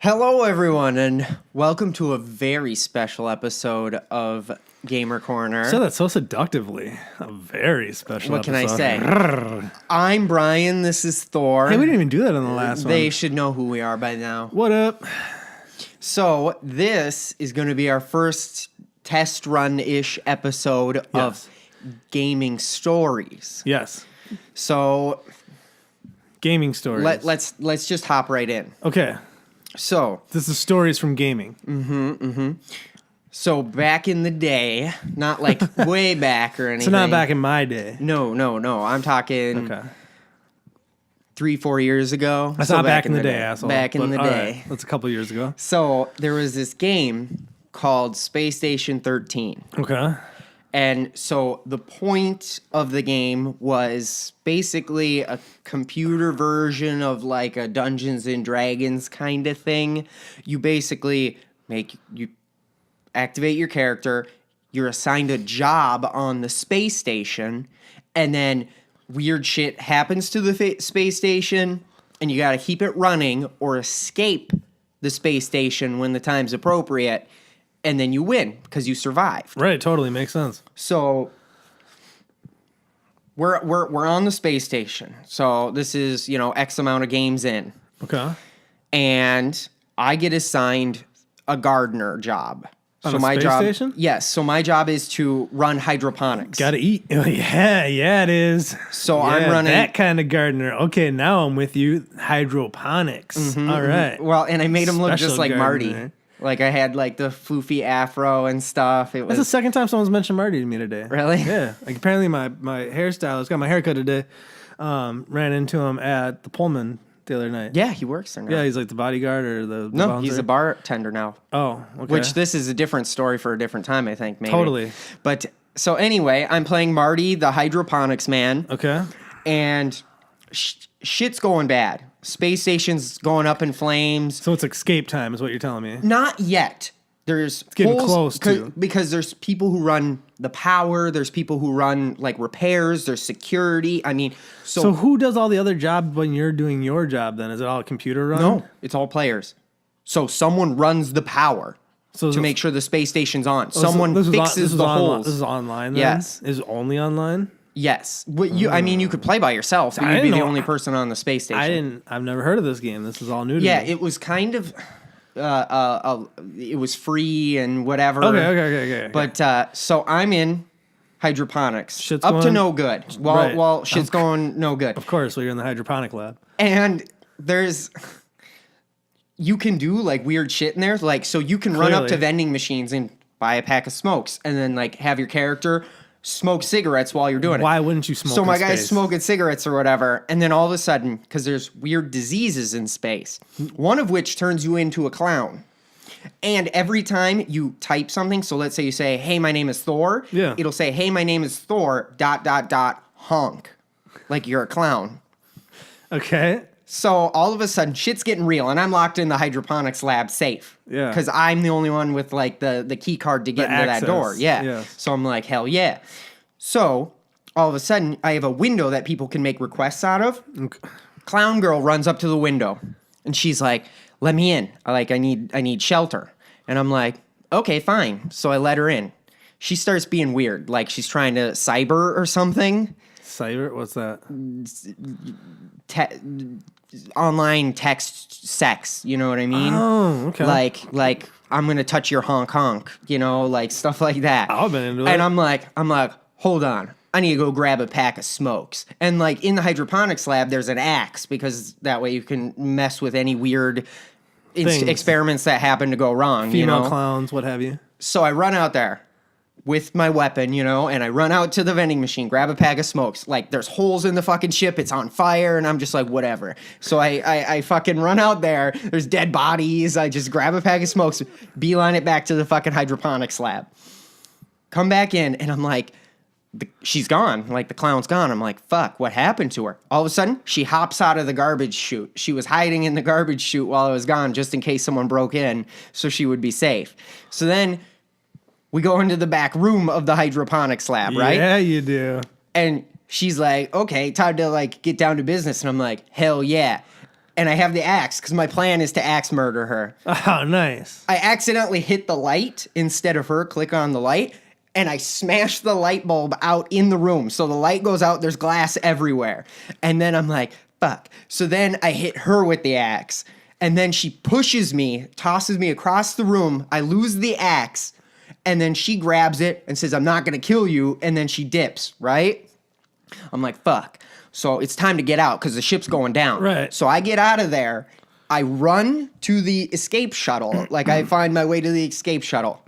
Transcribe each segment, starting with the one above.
Hello, everyone, and welcome to a very special episode of Gamer Corner. You said that so seductively. A very special What can episode. I say? I'm Brian, this is Thor. Hey, we didn't even do that in the last one. They should know who we are by now. What up? So, this is going to be our first test run-ish episode of gaming stories. Yes. So, Gaming stories. let's just hop right in. Okay. So, This is stories from gaming. So back in the day, not like way back or anything. So not back in my day. No. I'm talking Okay. 3-4 years ago. That's So not back in the day, asshole. Back in But the all day. right, that's a couple years ago. So there was this game called Space Station 13. Okay. And so the point of the game was basically a computer version of like a Dungeons and Dragons kind of thing. You basically you activate your character, you're assigned a job on the space station, and then weird shit happens to the space station, and you got to keep it running or escape the space station when the time's appropriate. And then you win because you survived. Right, totally makes sense. So we're on the space station. So this is, X amount of games in. Okay. And I get assigned a gardener job. On So a my space job station? Yes, so my job is to run hydroponics. Gotta eat. Yeah, it is. So Yeah, I'm running that kind of gardener. Okay, now I'm with you. Hydroponics. All right. Well, and I made him look Special just like Marty. gardener. Like I had like the foofy afro and stuff. It was That's the second time someone's mentioned Marty to me today. Really? Yeah. Like apparently my hairstylist got my haircut today. Ran into him at the Pullman the other night. Yeah, he works there now. Yeah, he's like the bodyguard or the No, bouncer. he's a bartender now. Oh, okay. Which this is a different story for a different time, I think, maybe. Totally. But so anyway, I'm playing Marty, the hydroponics man, Okay. and shit's going bad. Space station's going up in flames. So it's escape time is what you're telling me. Not yet. There's getting close to. because there's people who run the power. There's people who run like repairs. There's security. I mean, So who does all the other jobs when you're doing your job then? Is it all computer run? no, it's all players. So someone runs the power So to make sure the space station's on. Oh, so Someone fixes the holes. This is online then? Yes. Is it only online? Yes. I mean, you could play by yourself. I You'd be didn't the know- only person on the space station. I've never heard of this game. This is all new to Yeah, me. it was kind of, it was free and whatever. Okay. But so I'm in hydroponics. Shit's up to going- no good. Right. Well, shit's going no good. Of course, well, you're in the hydroponic lab. And you can do like weird shit in there. Like, so you can run up to Clearly. vending machines and buy a pack of smokes and then like have your character smoke cigarettes while you're doing it. Why wouldn't you smoke So in my guy's space? smoking cigarettes or whatever, and then all of a sudden, because there's weird diseases in space, one of which turns you into a clown. And every time you type something, so let's say you say, "Hey, my name is Thor," Yeah. it'll say, "Hey, my name is Thor, ... honk," like you're a clown. Okay. So all of a sudden, shit's getting real, and I'm locked in the hydroponics lab safe. Yeah. Because I'm the only one with like the key card to get The into access. that door. Yeah. Yeah. So I'm like, hell yeah. So all of a sudden, I have a window that people can make requests out of. Clown girl runs up to the window, and she's like, "Let me in. I need shelter." And I'm like, "Okay, fine." So I let her in. She starts being weird, like she's trying to cyber or something. Cyber? What's that? Online text sex, you know what I mean? Oh, okay. Like I'm gonna touch your honk, like stuff like that. I've been into it. And I'm like, hold on, I need to go grab a pack of smokes. And like in the hydroponics lab, there's an axe because that way you can mess with any weird Things. experiments that happen to go wrong. Female clowns, what have you. So I run out there with my weapon, and I run out to the vending machine, grab a pack of smokes. Like, there's holes in the fucking ship, it's on fire, and I'm just like, whatever. So I fucking run out there, there's dead bodies, I just grab a pack of smokes, beeline it back to the fucking hydroponics lab. Come back in, and I'm like, she's gone. Like, the clown's gone. I'm like, fuck, what happened to her? All of a sudden, she hops out of the garbage chute. She was hiding in the garbage chute while I was gone, just in case someone broke in, so she would be safe. So then we go into the back room of the hydroponics lab, right? Yeah, you do. And she's like, okay, time to like get down to business. And I'm like, hell yeah. And I have the axe because my plan is to axe murder her. Oh, nice. I accidentally hit the light instead of her click on the light, and I smashed the light bulb out in the room. So the light goes out, there's glass everywhere. And then I'm like, fuck. So then I hit her with the axe, and then she pushes me, tosses me across the room. I lose the axe, and then she grabs it and says, I'm not going to kill you, and then she dips, right? I'm like, fuck. So it's time to get out because the ship's going down. Right. So I get out of there. I run to the escape shuttle. Like I find my way to the escape shuttle.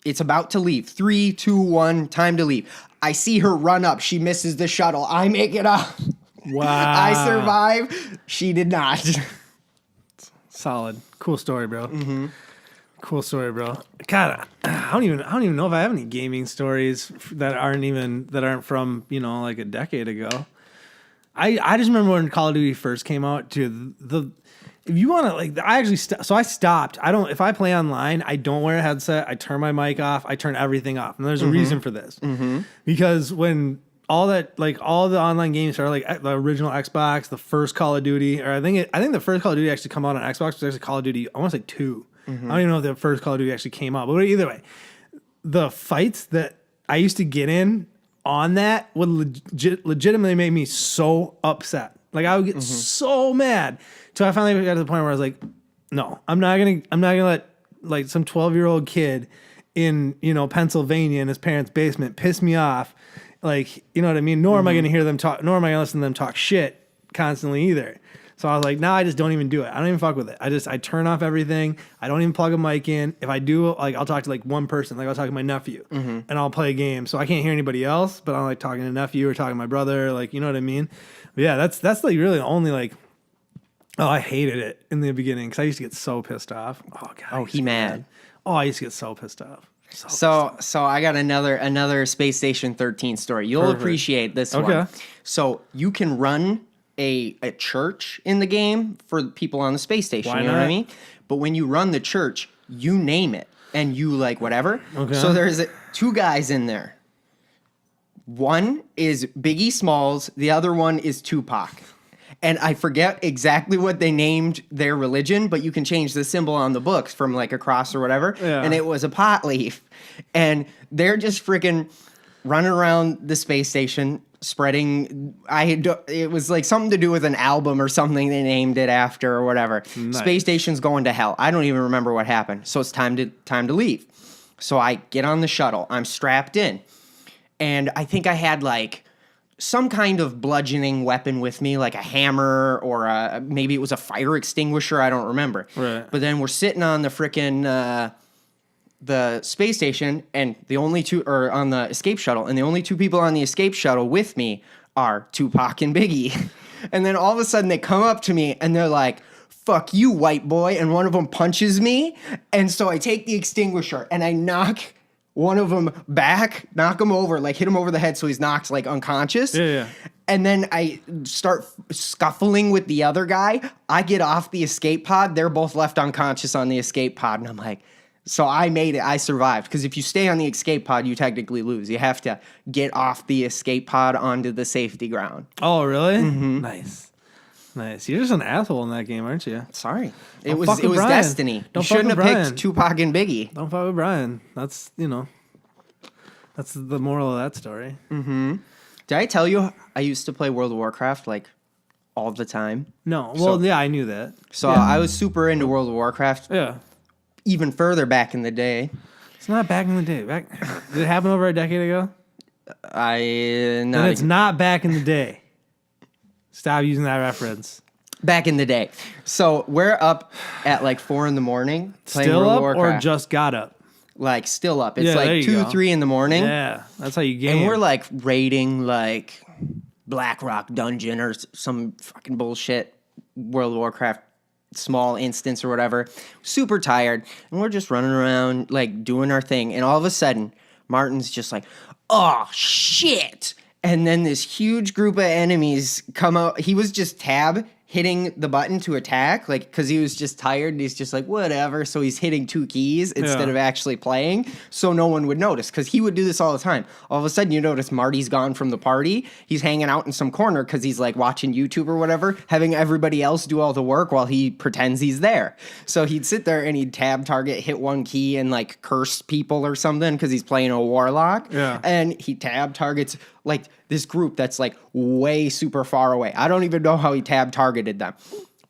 It's about to leave. 3, 2, 1, time to leave. I see her run up. She misses the shuttle. I make it up. Wow. I survive. She did not. Solid. Cool story, bro. Mm-hmm. Cool story, bro. God, I don't even know if I have any gaming stories that aren't from, like a decade ago. I just remember when Call of Duty first came out, dude, if you want to, like, I actually, so I stopped. If I play online, I don't wear a headset. I turn my mic off. I turn everything off. And there's a reason for this. Mm-hmm. Because when all the online games are like the original Xbox, the first Call of Duty, or I think the first Call of Duty actually come out on Xbox was actually Call of Duty, I want to say 2. Mm-hmm. I don't even know if the first Call of Duty actually came out. But either way, the fights that I used to get in on that would legitimately make me so upset. Like I would get so mad. So I finally got to the point where I was like, no, I'm not gonna let like some 12-year-old kid in, Pennsylvania in his parents' basement piss me off. Like, you know what I mean? Nor am I gonna hear them talk, nor am I gonna listen to them talk shit constantly either. So I was like, now I just don't even do it. I don't even fuck with it. I turn off everything. I don't even plug a mic in. If I do, like, I'll talk to like one person. Like I'll talk to my nephew and I'll play a game. So I can't hear anybody else, but I'm like talking to nephew or talking to my brother. Like, you know what I mean? But yeah, that's like really the only like, oh, I hated it in the beginning because I used to get so pissed off. Oh god. Oh, he mad. Oh, I used to get so pissed off. So I got another Space Station 13 story. You'll appreciate this one. So you can run a church in the game for people on the space station. Why you know not? what I mean? But when you run the church, you name it and you like whatever. Okay. So there's 2 guys in there. One is Biggie Smalls. The other one is Tupac. And I forget exactly what they named their religion, but you can change the symbol on the books from like a cross or whatever. Yeah. And it was a pot leaf. And they're just freaking running around the space station spreading. It was like something to do with an album or something they named it after or whatever. Nice. Space station's going to hell. I don't even remember what happened. So it's time to leave. So I get on the shuttle. I'm strapped in. And I think I had like some kind of bludgeoning weapon with me, like a hammer or maybe it was a fire extinguisher. I don't remember. Right. But then we're sitting on the frickin' the space station, and the only 2 are on the escape shuttle, and the only 2 people on the escape shuttle with me are Tupac and Biggie. And then all of a sudden they come up to me and they're like, fuck you, white boy. And one of them punches me. And so I take the extinguisher and I knock one of them back, knock him over, like hit him over the head so he's knocked like unconscious. Yeah. And then I start scuffling with the other guy. I get off the escape pod. They're both left unconscious on the escape pod. And I'm like, so I made it. I survived. Because if you stay on the escape pod, you technically lose. You have to get off the escape pod onto the safety ground. Oh, really? Mm-hmm. Nice. You're just an asshole in that game, aren't you? Sorry. It Don't was fuck with Brian. destiny. Don't You shouldn't fuck have with picked Brian. Tupac and Biggie. Don't fuck with Brian. That's that's the moral of that story. Mm-hmm. Did I tell you I used to play World of Warcraft like all the time? No. Well, yeah, I knew that. So yeah. I was super into World of Warcraft. Yeah. Even further back in the day. It's not back in the day. Did it happen over a decade ago? It's not back in the day. Stop using that reference. Back in the day. So we're up at like 4 a.m. playing Still World of up Warcraft. or just got up? Like still up. It's Yeah, there like you 2, go. 3 a.m. Yeah, that's how you game. And we're like raiding like Blackrock Dungeon or some fucking bullshit World of Warcraft small instance or whatever. Super tired. And we're just running around like doing our thing. And all of a sudden, Martin's just like, oh shit. And then this huge group of enemies come out. He was just tab hitting the button to attack, like, because he was just tired and he's just like, whatever. So he's hitting 2 keys instead of actually playing, so no one would notice, because he would do this all the time. All of a sudden, you notice Marty's gone from the party. He's hanging out in some corner because he's like watching YouTube or whatever, having everybody else do all the work while he pretends he's there. So he'd sit there and he'd tab target, hit 1 key, and like curse people or something because he's playing a warlock. Yeah. And he tab targets like this group that's like way super far away. I don't even know how he tab targeted them.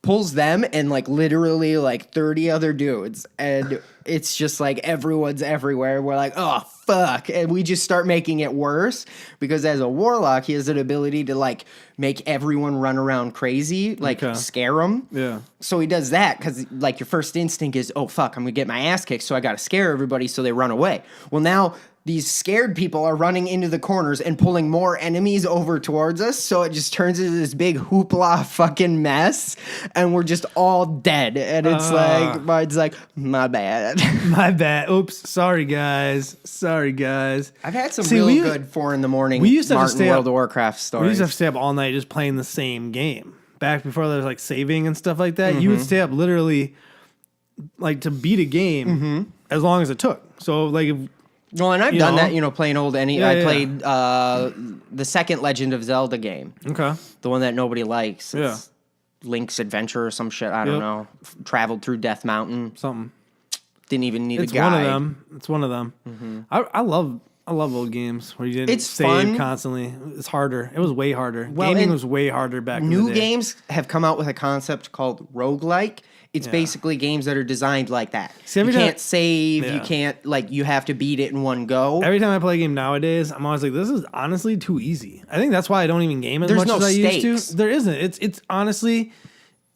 Pulls them and like literally like 30 other dudes. And it's just like everyone's everywhere. We're like, oh, fuck. And we just start making it worse because as a warlock, he has an ability to like make everyone run around crazy, like scare them. Yeah. So he does that because like your first instinct is, oh, fuck, I'm going to get my ass kicked. So I got to scare everybody so they run away. Well, now these scared people are running into the corners and pulling more enemies over towards us. So it just turns into this big hoopla fucking mess. And we're just all dead. And it's like, mine's like, my bad. My bad. Oops. Sorry, guys. I've had some really good 4 a.m. We used to have to Martin stay World up, of Warcraft stories. We used to have to stay up all night just playing the same game. Back before there was like saving and stuff like that, you would stay up literally like to beat a game as long as it took. So like if, well, and I've done that, playing old I played the second Legend of Zelda game. Okay. The one that nobody likes. Yeah. It's Link's Adventure or some shit. I don't know. Traveled through Death Mountain. Something. Didn't even need It's a guide. It's one of them. I love old games where you didn't save fun. Constantly. It's harder. It was way harder. Well, Gaming was way harder back in the New day. games have come out with a concept called roguelike. It's basically games that are designed like that. See, you can't save. Yeah. You can't, like, you have to beat it in one go. Every time I play a game nowadays, I'm always like, this is honestly too easy. I think that's why I don't even game as There's much no as I stakes. used to. There isn't. It's honestly,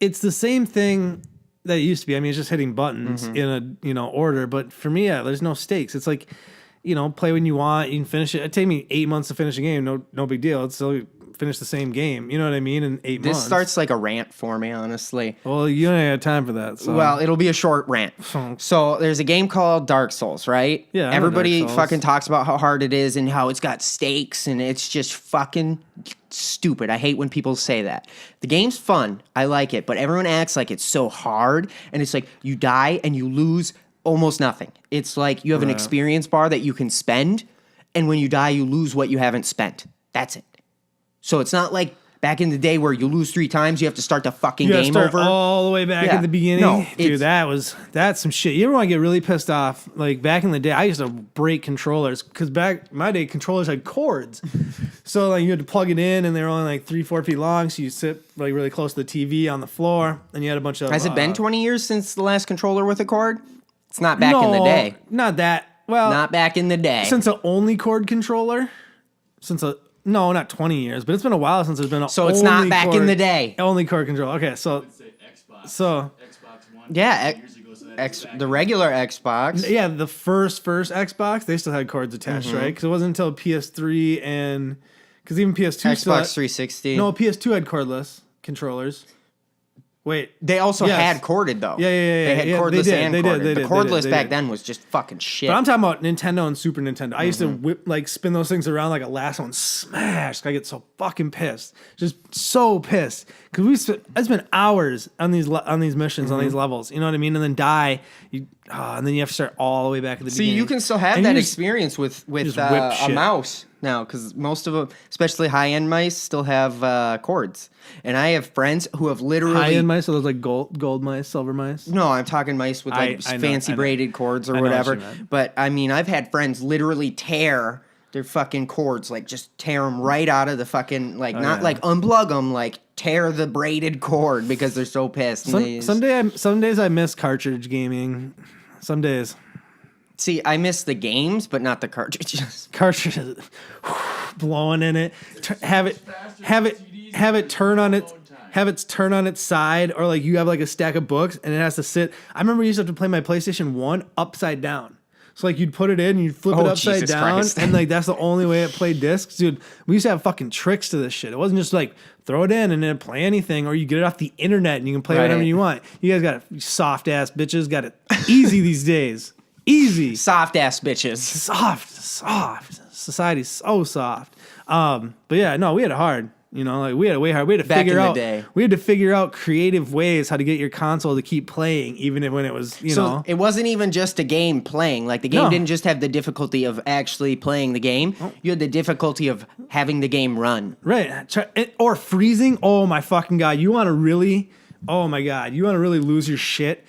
it's the same thing that it used to be. I mean, it's just hitting buttons in a, order. But for me, there's no stakes. It's like, play when you want. You can finish it. It'd take me 8 months to finish a game. No big deal. It's still finish the same game. You know what I mean? In 8 months. This starts like a rant for me, honestly. Well, you don't have time for that. So. Well, it'll be a short rant. So there's a game called Dark Souls, right? Yeah. Everybody fucking talks about how hard it is and how it's got stakes and it's just fucking stupid. I hate when people say that. The game's fun. I like it, but everyone acts like it's so hard and it's like you die and you lose almost nothing. It's like you have an experience bar that you can spend, and when you die, you lose what you haven't spent. That's it. So it's not like back in the day where you lose 3 times, you have to start the fucking game over. All the way back at the beginning. No, dude, that's some shit. You ever want to get really pissed off? Like back in the day, I used to break controllers because back in my day, controllers had cords. So like you had to plug it in, and they were only like 3-4 feet long. So you sit like really close to the TV on the floor, and you had a bunch of. Has it been 20 years since the last controller with a cord? It's not back in the day. Not that. Well, not back in the day. Since an only cord controller, no, not 20 years, but it's been a while since there's been a. So it's not back in the day. Only cord controller. Okay, so. I would say Xbox. So. Xbox One. Yeah, Years ago, so that the regular Xbox. Yeah, the first Xbox, they still had cords attached, right? Because it wasn't until PS3 and because even PS2 Xbox 360. No, PS2 had cordless controllers. Wait, they also had corded though. Yeah. They had cordless and corded. The cordless back then was just fucking shit. But I'm talking about Nintendo and Super Nintendo. I used to spin those things around like a lasso and smash. I get so fucking pissed, just so pissed because I spent hours on these missions on these levels. You know what I mean? And then die. And then you have to start all the way back at the beginning. See, you can still have that experience with a mouse now because most of them, especially high-end mice, still have cords. And I have friends who have literally high-end mice, so those like gold mice, silver mice. No, I'm talking mice with like fancy braided cords or whatever. But I mean, I've had friends literally tear their fucking cords, like just tear them right out of the fucking like like unplug them, like tear the braided cord because they're so pissed. Some days I miss cartridge gaming. Some days. See, I miss the games, but not the cartridges. Cartridges, blowing in it. Have it turn on its. Have it turn on its side, or like you have like a stack of books and it has to sit. I remember I used to have to play my PlayStation 1 upside down. So like you'd put it in and you'd flip it upside Jesus down, Christ. and like that's the only way it played discs, dude. We used to have fucking tricks to this shit. It wasn't just like throw it in and then play anything, or you get it off the internet and you can play whatever you want. You guys got it, soft ass bitches, got it easy these days. Easy, soft ass bitches. Soft. Society's so soft. But yeah, no, we had it hard. You know, like we had to wait hard. We had to Back figure in the out. day. We had to figure out creative ways how to get your console to keep playing, even if when it was, you know. It wasn't even just a game playing. Like the game No. didn't just have the difficulty of actually playing the game. You had the difficulty of having the game run. Right. Or freezing. Oh my fucking God. You want to really, oh my God. You want to really lose your shit.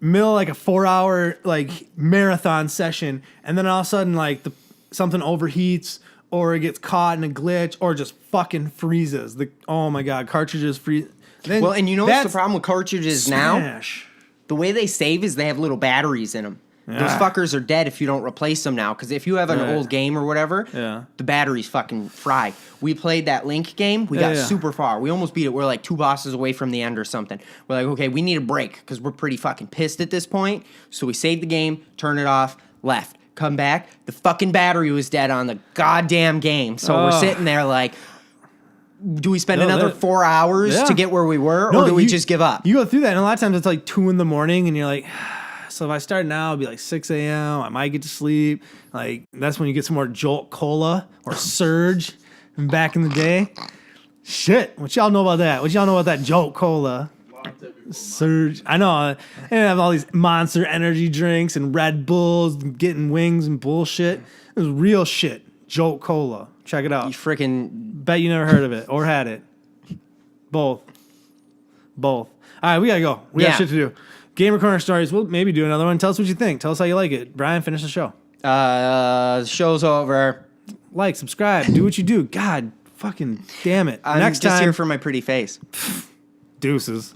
Middle like a 4-hour like marathon session. And then all of a sudden like something overheats or it gets caught in a glitch or just fucking freezes. Oh my God. Cartridges freeze. Then Well, and you know what's the that's problem with cartridges now? smash. The way they save is they have little batteries in them. Those Yeah. fuckers are dead if you don't replace them now. Because if you have an Right. old game or whatever, Yeah. the batteries fucking fry. We played that Link game. We got Yeah. super far. We almost beat it. We're like 2 bosses away from the end or something. We're like, okay, we need a break because we're pretty fucking pissed at this point. So we saved the game, turn it off, left. Come back. The fucking battery was dead on the goddamn game. So we're Ugh. sitting there like, do we spend No, another that- 4 hours Yeah. to get where we were, or No, do we you- just give up? You go through that, and a lot of times it's like 2 in the morning, and you're like, so if I start now, it'll be like 6 a.m. I might get to sleep. Like, that's when you get some more Jolt Cola or Surge from back in the day. Shit. What y'all know about that? What y'all know about that Jolt Cola? Surge. I know. They have all these Monster energy drinks and Red Bulls, getting wings and bullshit. It was real shit. Jolt Cola. Check it out. You freaking Bet you never heard of it or had it. Both. All right, we gotta go. We got Yeah. shit to do. Gamer Corner Stories. We'll maybe do another one. Tell us what you think. Tell us how you like it. Brian, finish the show. show's over. Like, subscribe, do what you do. God fucking damn it. I'm Next just time, here for my pretty face. deuces.